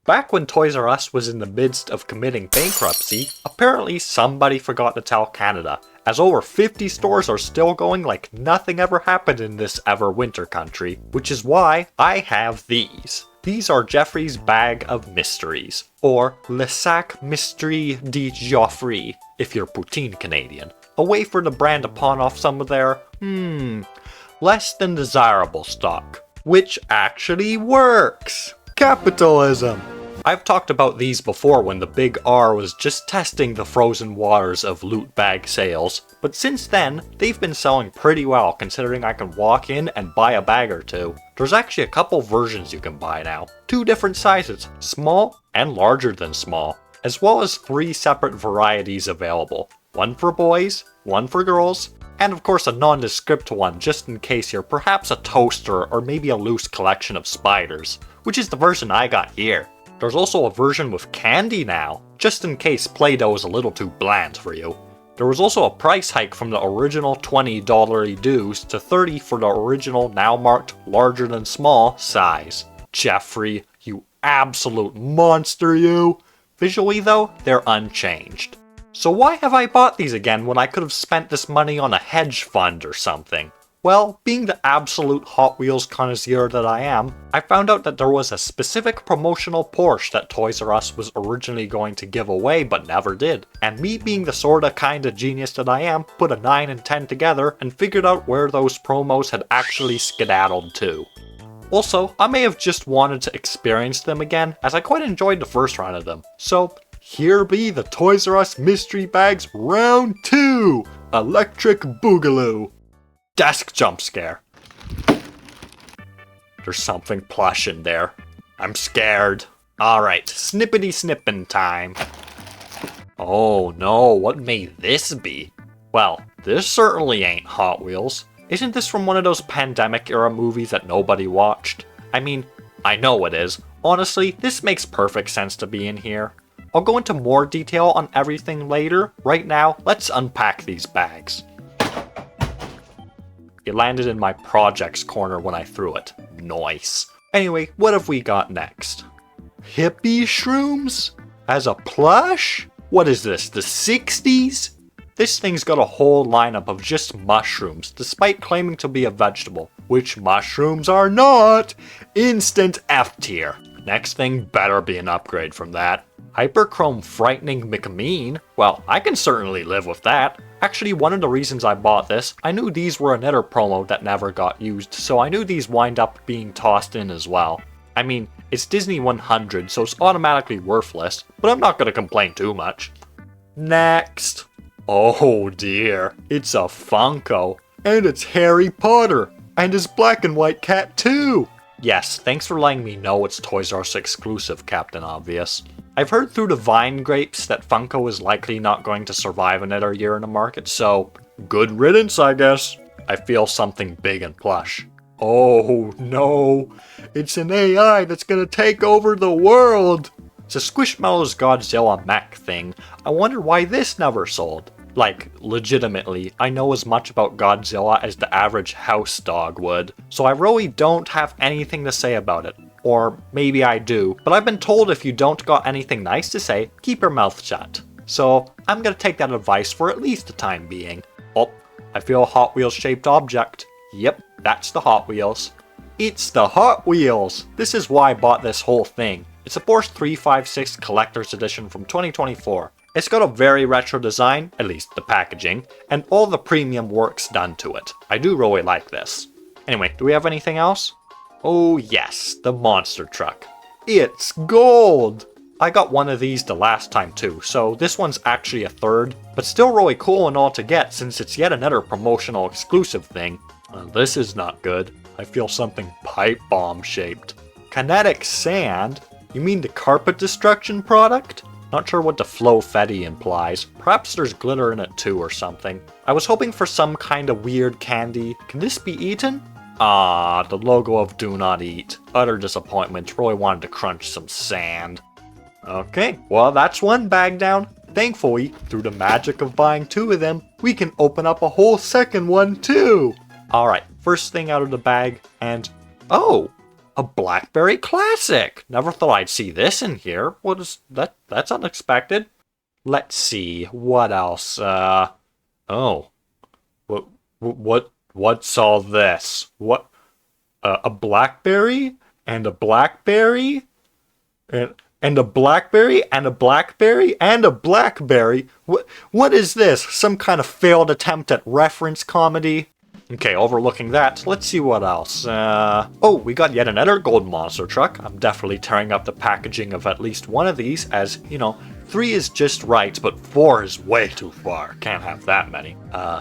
Back when Toys R Us was in the midst of committing bankruptcy, apparently somebody forgot to tell Canada, as over 50 stores are still going like nothing ever happened in this ever winter country, which is why I have these. These are Jeffrey's Bag of Mysteries, or Le Sac Mystery de Geoffrey, if you're poutine Canadian. A way for the brand to pawn off some of their, less than desirable stock. Which actually works! Capitalism! I've talked about these before when the Big R was just testing the frozen waters of loot bag sales, but since then, they've been selling pretty well considering I can walk in and buy a bag or two. There's actually a couple versions you can buy now. 2 different sizes, small and larger than small, as well as 3 separate varieties available. One for boys, one for girls, and of course a nondescript one just in case you're perhaps a toaster or maybe a loose collection of spiders, which is the version I got here. There's also a version with candy now, just in case Play-Doh is a little too bland for you. There was also a price hike from the original $20 dues to $30 for the original now marked larger than small size. Jeffrey, you absolute monster you! Visually though, they're unchanged. So why have I bought these again when I could have spent this money on a hedge fund or something? Well, being the absolute Hot Wheels connoisseur that I am, I found out that there was a specific promotional Porsche that Toys R Us was originally going to give away but never did. And me being the sorta kinda genius that I am, put a 9 and 10 together and figured out where those promos had actually skedaddled to. Also, I may have just wanted to experience them again, as I quite enjoyed the first round of them. So, here be the Toys R Us Mystery Bags Round 2! Electric Boogaloo! Desk jump scare. There's something plush in there. I'm scared. Alright, snippity snippin' time. Oh no, what may this be? Well, this certainly ain't Hot Wheels. Isn't this from one of those pandemic era movies that nobody watched? I mean, I know it is. Honestly, this makes perfect sense to be in here. I'll go into more detail on everything later. Right now, let's unpack these bags. It landed in my projects corner when I threw it. Nice. Anyway, what have we got next? Hippie shrooms? As a plush? What is this, the 60s? This thing's got a whole lineup of just mushrooms, despite claiming to be a vegetable, which mushrooms are not! Instant F tier. Next thing better be an upgrade from that. Hyperchrome Frightening McMean? Well, I can certainly live with that. Actually, one of the reasons I bought this, I knew these were another promo that never got used, so I knew these wind up being tossed in as well. I mean, it's Disney 100, so it's automatically worthless, but I'm not gonna complain too much. Next! Oh dear, it's a Funko. And it's Harry Potter! And his black and white cat too! Yes, thanks for letting me know it's Toys R Us exclusive, Captain Obvious. I've heard through the vine grapes that Funko is likely not going to survive another year in the market, so good riddance, I guess. I feel something big and plush. Oh no, it's an AI that's gonna take over the world! It's a Squishmallows Godzilla mech thing. I wonder why this never sold. Like, legitimately, I know as much about Godzilla as the average house dog would, so I really don't have anything to say about it. Or maybe I do, but I've been told if you don't got anything nice to say, keep your mouth shut. So, I'm gonna take that advice for at least the time being. Oh, I feel a Hot Wheels shaped object. Yep, that's the Hot Wheels. It's the Hot Wheels! This is why I bought this whole thing. It's a Porsche 356 Collector's Edition from 2024. It's got a very retro design, at least the packaging, and all the premium work's done to it. I do really like this. Anyway, do we have anything else? Oh yes, the monster truck. It's gold! I got one of these the last time too, so this one's actually a third, but still really cool and all to get since it's yet another promotional exclusive thing. This is not good. I feel something pipe bomb shaped. Kinetic sand? You mean the carpet destruction product? Not sure what the Flowfetti implies. Perhaps there's glitter in it too or something. I was hoping for some kind of weird candy. Can this be eaten? Ah, the logo of Do Not Eat. Utter disappointment. Really wanted to crunch some sand. Okay, well that's one bag down. Thankfully, through the magic of buying 2 of them, we can open up a whole second one too. Alright, first thing out of the bag, and oh, A BlackBerry Classic! Never thought I'd see this in here. What is that? That's unexpected. Let's see, what else? Oh. What's all this? What? A BlackBerry? And a BlackBerry? And a BlackBerry? And a BlackBerry? And a BlackBerry? What is this? Some kind of failed attempt at reference comedy? Okay, overlooking that, let's see what else. Oh, we got yet another gold monster truck. I'm definitely tearing up the packaging of at least one of these, as, you know, 3 is just right, but 4 is way too far. Can't have that many.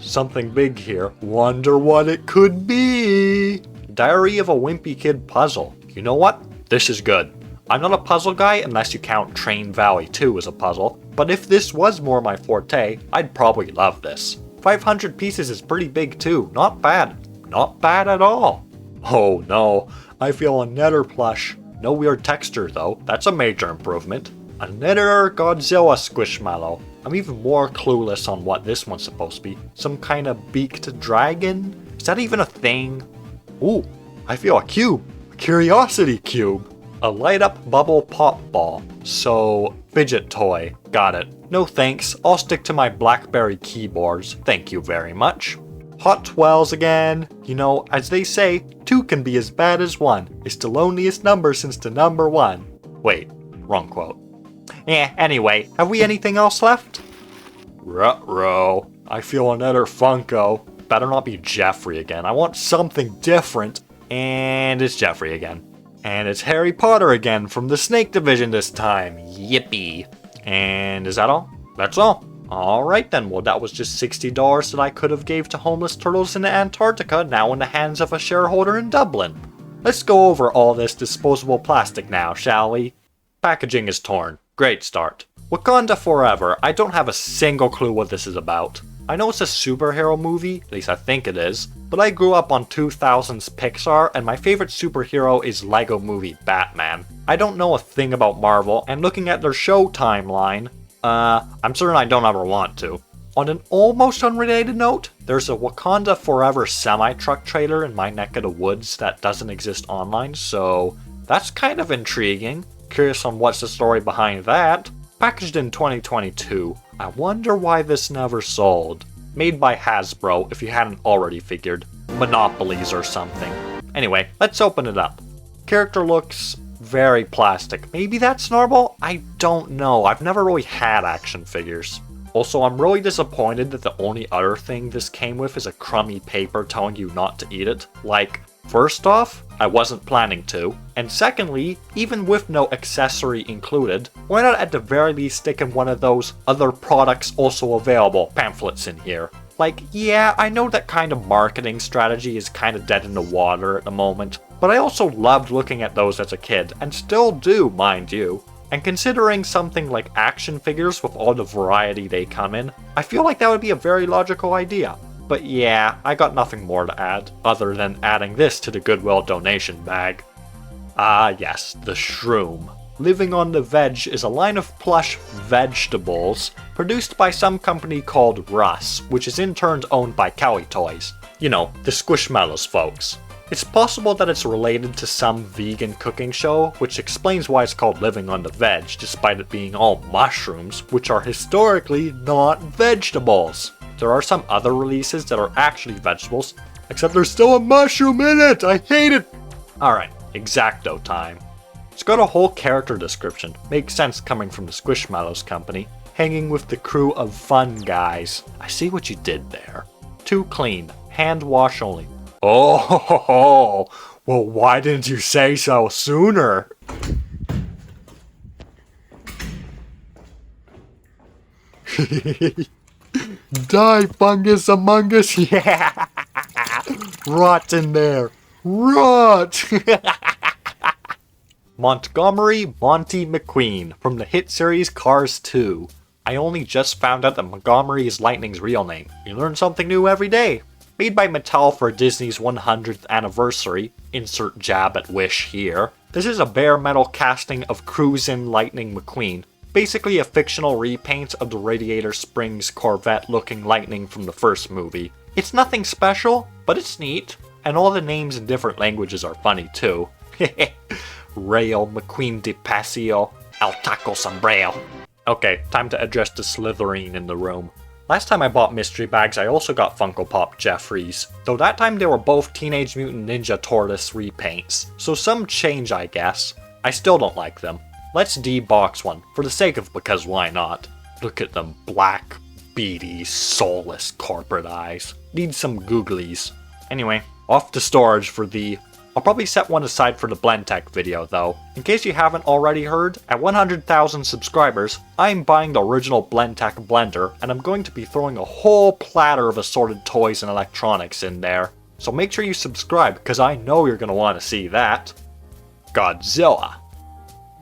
Something big here. Wonder what it could be. Diary of a Wimpy Kid puzzle. You know what? This is good. I'm not a puzzle guy unless you count Train Valley 2 as a puzzle, but if this was more my forte, I'd probably love this. 500 pieces is pretty big too. Not bad. Not bad at all. Oh no, I feel another plush. No weird texture though. That's a major improvement. Another Godzilla Squishmallow. I'm even more clueless on what this one's supposed to be. Some kind of beaked dragon? Is that even a thing? Ooh, I feel a cube. A curiosity cube. A light up bubble pop ball. So, fidget toy. Got it. No thanks, I'll stick to my BlackBerry keyboards. Thank you very much. Hot Twelves again. You know, as they say, 2 can be as bad as 1. It's the loneliest number since the number 1. Wait, wrong quote. Anyway, have we anything else left? Ruh-roh. I feel another Funko. Better not be Jeffrey again. I want something different. And it's Jeffrey again. And it's Harry Potter again from the Snake Division this time. Yippee. And is that all? That's all. Alright then, well that was just $60 that I could have gave to homeless turtles in Antarctica, now in the hands of a shareholder in Dublin. Let's go over all this disposable plastic now, shall we? Packaging is torn. Great start. Wakanda Forever. I don't have a single clue what this is about. I know it's a superhero movie, at least I think it is, but I grew up on 2000s Pixar and my favorite superhero is Lego Movie Batman. I don't know a thing about Marvel, and looking at their show timeline, I'm certain I don't ever want to. On an almost unrelated note, there's a Wakanda Forever semi-truck trailer in my neck of the woods that doesn't exist online, so that's kind of intriguing. Curious on what's the story behind that. Packaged in 2022. I wonder why this never sold. Made by Hasbro, if you hadn't already figured. Monopolies or something. Anyway, let's open it up. Character looks very plastic. Maybe that's normal? I don't know. I've never really had action figures. Also, I'm really disappointed that the only other thing this came with is a crummy paper telling you not to eat it. Like, first off, I wasn't planning to, and secondly, even with no accessory included, why not at the very least stick in one of those other products also available pamphlets in here? Like, yeah, I know that kind of marketing strategy is kind of dead in the water at the moment, but I also loved looking at those as a kid, and still do, mind you. And considering something like action figures with all the variety they come in, I feel like that would be a very logical idea. But yeah, I got nothing more to add, other than adding this to the Goodwill donation bag. Ah yes, the Shroom. Living on the Veg is a line of plush vegetables produced by some company called Russ, which is in turn owned by Kelly Toys. You know, the Squishmallows folks. It's possible that it's related to some vegan cooking show, which explains why it's called Living on the Veg, despite it being all mushrooms, which are historically not vegetables. There are some other releases that are actually vegetables, except there's still a mushroom in it! I hate it! Alright, Exacto time. It's got a whole character description, makes sense coming from the Squishmallows company, hanging with the crew of fun guys. I see what you did there. Too clean, hand wash only. Oh, well why didn't you say so sooner? Die, fungus among us, yeah! Rot in there, rot! Montgomery Monty McQueen from the hit series Cars 2. I only just found out that Montgomery is Lightning's real name. You learn something new every day. Made by Mattel for Disney's 100th anniversary, insert jab at Wish here. This is a bare metal casting of Cruisin' Lightning McQueen. Basically a fictional repaint of the Radiator Springs Corvette looking Lightning from the first movie. It's nothing special, but it's neat, and all the names in different languages are funny too. Rayo McQueen de Paseo, El Taco Sombrero. Okay, time to address the Slytherin in the room. Last time I bought mystery bags, I also got Funko Pop Jeffries, though that time they were both Teenage Mutant Ninja Tortoise repaints, so some change I guess. I still don't like them. Let's de-box one, for the sake of because why not. Look at them black, beady, soulless corporate eyes. Need some googlies. Anyway, off to storage for the... I'll probably set one aside for the Blendtec video though. In case you haven't already heard, at 100,000 subscribers, I'm buying the original Blendtec blender, and I'm going to be throwing a whole platter of assorted toys and electronics in there. So make sure you subscribe, because I know you're going to want to see that. Godzilla.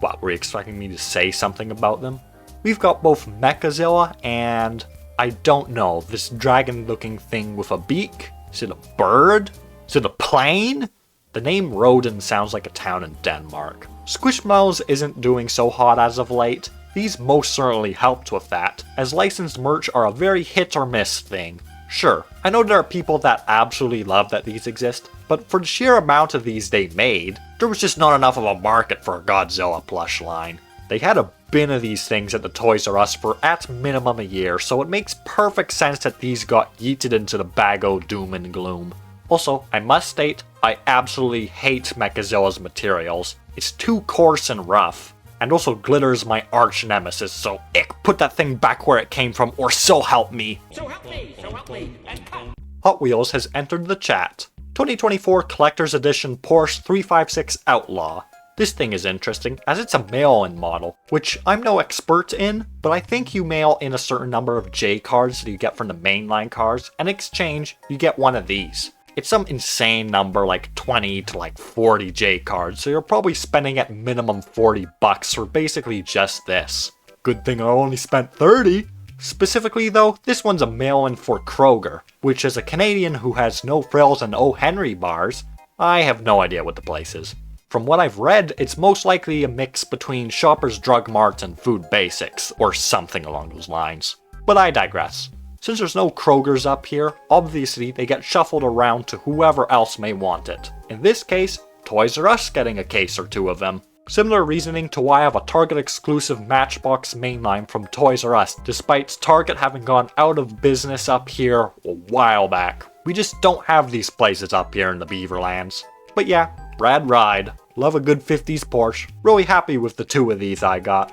What, were you expecting me to say something about them? We've got both Mechazilla and... I don't know, this dragon looking thing with a beak? Is it a bird? Is it a plane? The name Roden sounds like a town in Denmark. Squishmallows isn't doing so hot as of late. These most certainly helped with that, as licensed merch are a very hit or miss thing. Sure, I know there are people that absolutely love that these exist, but for the sheer amount of these they made, there was just not enough of a market for a Godzilla plush line. They had a bin of these things at the Toys R Us for at minimum a year, so it makes perfect sense that these got yeeted into the bag o' doom and gloom. Also, I must state, I absolutely hate Mechazilla's materials. It's too coarse and rough. And also glitters my arch nemesis, so ick, put that thing back where it came from, or so help me! So help me, and cut! Hot Wheels has entered the chat. 2024 Collector's Edition Porsche 356 Outlaw. This thing is interesting, as it's a mail-in model, which I'm no expert in, but I think you mail in a certain number of J cards that you get from the mainline cars, and in exchange, you get one of these. It's some insane number, like 20 to like 40 J cards, so you're probably spending at minimum 40 bucks for basically just this. Good thing I only spent 30! Specifically though, this one's a mail-in for Kroger, which as a Canadian who has no frills and O. Henry bars, I have no idea what the place is. From what I've read, it's most likely a mix between Shoppers Drug Mart and Food Basics, or something along those lines. But I digress. Since there's no Kroger's up here, obviously they get shuffled around to whoever else may want it. In this case, Toys R Us getting a case or two of them. Similar reasoning to why I have a Target exclusive Matchbox mainline from Toys R Us, despite Target having gone out of business up here a while back. We just don't have these places up here in the Beaverlands. But yeah, rad ride. Love a good 50s Porsche. Really happy with the two of these I got.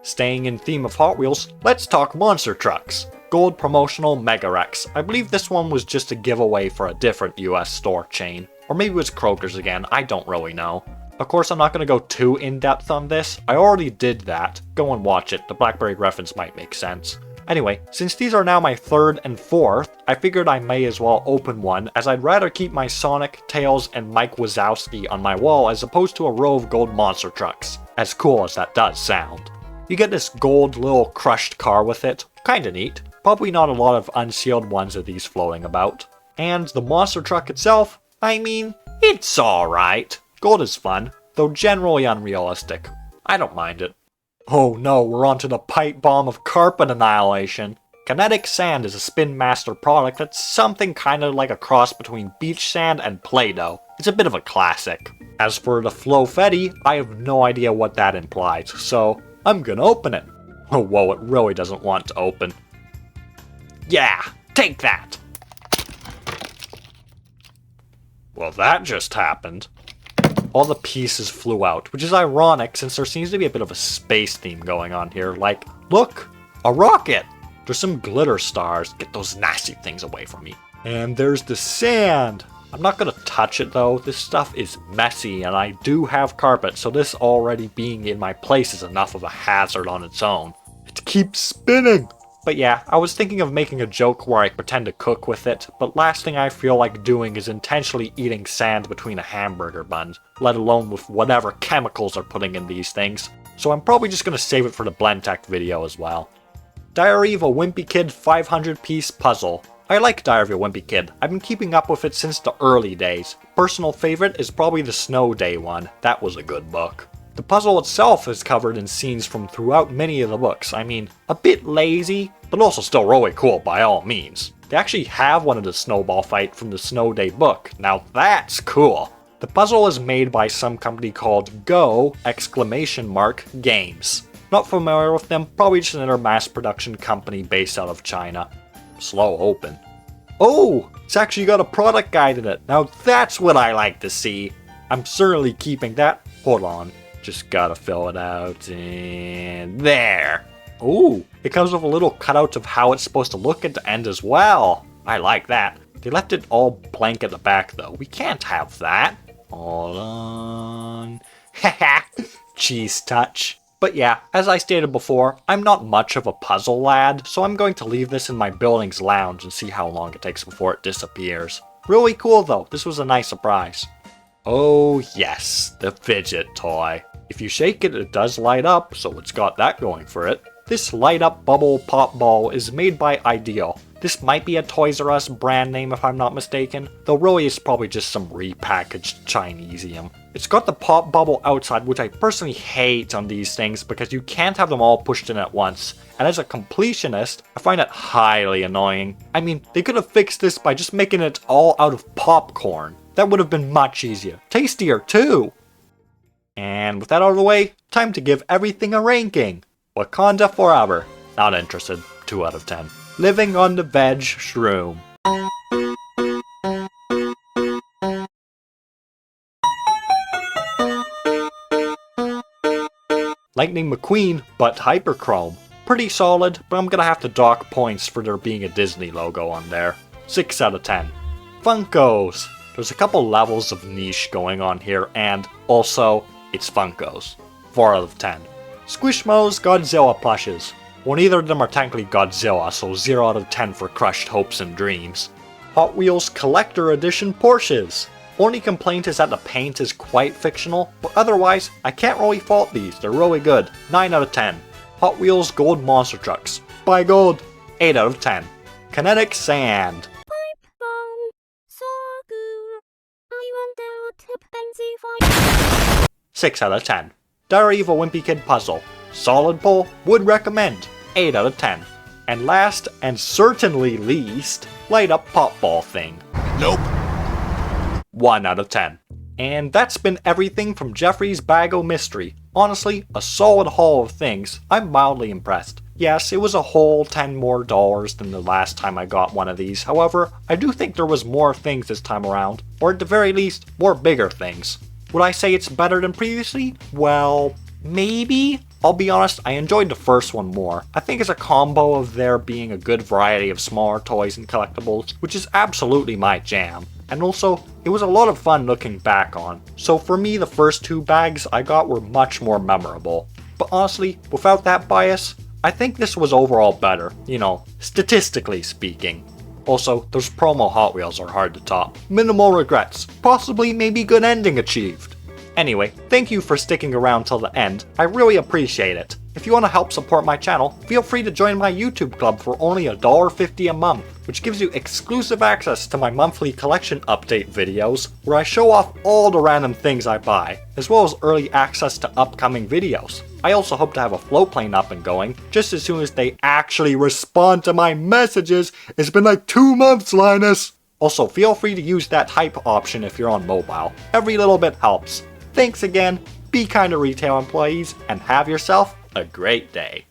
Staying in theme of Hot Wheels, let's talk monster trucks. Gold promotional Mega Rex. I believe this one was just a giveaway for a different US store chain. Or maybe it was Kroger's again, I don't really know. Of course, I'm not going to go too in-depth on this. I already did that. Go and watch it, the Blackberry reference might make sense. Anyway, since these are now my third and fourth, I figured I may as well open one, as I'd rather keep my Sonic, Tails, and Mike Wazowski on my wall as opposed to a row of gold monster trucks. As cool as that does sound. You get this gold little crushed car with it. Kinda neat. Probably not a lot of unsealed ones of these floating about. And the monster truck itself, I mean, it's alright. Gold is fun, though generally unrealistic. I don't mind it. Oh no, we're onto the pipe bomb of carpet annihilation. Kinetic Sand is a Spin Master product that's something kinda like a cross between beach sand and Play-Doh. It's a bit of a classic. As for the Flofetti, I have no idea what that implies, so I'm gonna open it. Oh whoa, it really doesn't want to open. Yeah, take that! Well, that just happened. All the pieces flew out, which is ironic since there seems to be a bit of a space theme going on here. Like, look, a rocket! There's some glitter stars. Get those nasty things away from me. And there's the sand! I'm not gonna touch it though. This stuff is messy and I do have carpet, so this already being in my place is enough of a hazard on its own. It keeps spinning! But yeah, I was thinking of making a joke where I pretend to cook with it, but last thing I feel like doing is intentionally eating sand between a hamburger bun, let alone with whatever chemicals they're putting in these things. So I'm probably just gonna save it for the Blendtec video as well. Diary of a Wimpy Kid 500-piece puzzle. I like Diary of a Wimpy Kid. I've been keeping up with it since the early days. Personal favorite is probably the Snow Day one. That was a good book. The puzzle itself is covered in scenes from throughout many of the books. I mean, a bit lazy, but also still really cool by all means. They actually have one of the snowball fight from the Snow Day book. Now that's cool. The puzzle is made by some company called Go! Games. Not familiar with them, probably just another mass production company based out of China. Slow open. Oh! It's actually got a product guide in it. Now that's what I like to see. I'm certainly keeping that. Hold on. Just gotta fill it out, and there! Ooh, it comes with a little cutout of how it's supposed to look at the end as well. I like that. They left it all blank at the back though. We can't have that. Hold on. Haha, cheese touch. But yeah, as I stated before, I'm not much of a puzzle lad, so I'm going to leave this in my building's lounge and see how long it takes before it disappears. Really cool though, this was a nice surprise. Oh yes, the fidget toy. If you shake it, it does light up, so it's got that going for it. This light up bubble pop ball is made by Ideal. This might be a Toys R Us brand name if I'm not mistaken, though really it's probably just some repackaged Chinesium. It's got the pop bubble outside, which I personally hate on these things because you can't have them all pushed in at once. And as a completionist, I find it highly annoying. I mean, they could have fixed this by just making it all out of popcorn. That would have been much easier. Tastier too! And with that out of the way, time to give everything a ranking. Wakanda Forever. Not interested. 2 out of 10. Living on the Veg Shroom. Lightning McQueen, but Hyperchrome. Pretty solid, but I'm gonna have to dock points for there being a Disney logo on there. 6 out of 10. Funkos. There's a couple levels of niche going on here, and also, it's Funkos. 4 out of 10. Squishmallows Godzilla plushes. Well, neither of them are technically Godzilla, so 0 out of 10 for crushed hopes and dreams. Hot Wheels Collector Edition Porsches. Only complaint is that the paint is quite fictional, but otherwise, I can't really fault these, they're really good. 9 out of 10. Hot Wheels Gold Monster Trucks. Buy gold. 8 out of 10. Kinetic Sand. 6 out of 10. Diary of a Wimpy Kid Puzzle. Solid pull, would recommend. 8 out of 10. And last, and certainly least, Light Up Pop Ball Thing. Nope. 1 out of 10. And that's been everything from Jeffrey's Bag O' Mystery. Honestly, a solid haul of things. I'm mildly impressed. Yes, it was a whole $10 more than the last time I got one of these. However, I do think there was more things this time around. Or at the very least, more bigger things. Would I say it's better than previously? Well, maybe? I'll be honest, I enjoyed the first one more. I think it's a combo of there being a good variety of smaller toys and collectibles, which is absolutely my jam. And also, it was a lot of fun looking back on. So for me, the first 2 bags I got were much more memorable. But honestly, without that bias, I think this was overall better, you know, statistically speaking. Also, those promo Hot Wheels are hard to top. Minimal regrets. Possibly maybe good ending achieved. Anyway, thank you for sticking around till the end. I really appreciate it. If you want to help support my channel, feel free to join my YouTube club for only $1.50 a month, which gives you exclusive access to my monthly collection update videos, where I show off all the random things I buy, as well as early access to upcoming videos. I also hope to have a float plane up and going, just as soon as they actually respond to my messages. It's been like 2 months, Linus! Also, feel free to use that hype option if you're on mobile. Every little bit helps. Thanks again, be kind to retail employees, and have yourself a great day.